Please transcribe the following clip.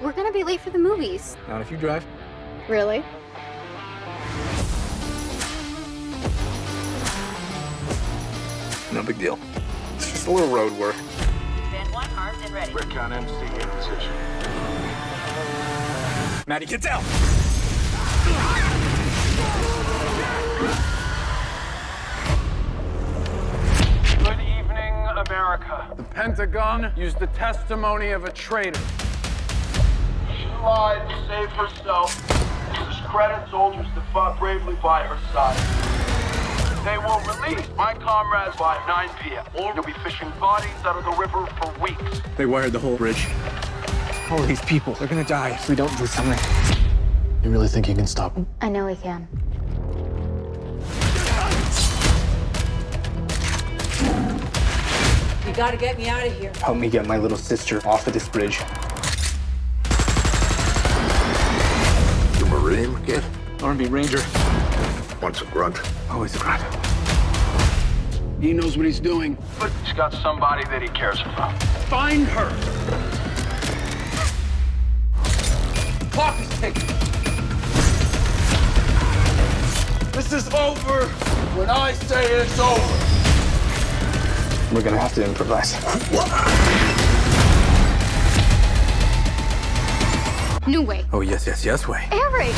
We're gonna be late for the movies. Not if you drive. Really? No big deal. It's just a little road work. Band 1 armed and ready. Recon MC in position. Maddie, get down! Good evening, America. The Pentagon used the testimony of a traitor. She lied to save herself and discredit soldiers that fought bravely by her side. They will release my comrades by 9 p.m. or you'll be fishing bodies out of the river for weeks. They wired the whole bridge. All of these people, they're gonna die if we don't do something. You really think you can stop him? I know we can. You gotta get me out of here. Help me get my little sister off of this bridge. You Marine, kid? Army Ranger. Once a grunt. Always a grunt. He knows what he's doing. But he's got somebody that he cares about. Find her! The clock is ticking. This is over when I say it's over. We're gonna have to improvise. No way. Oh, yes, way. Eric!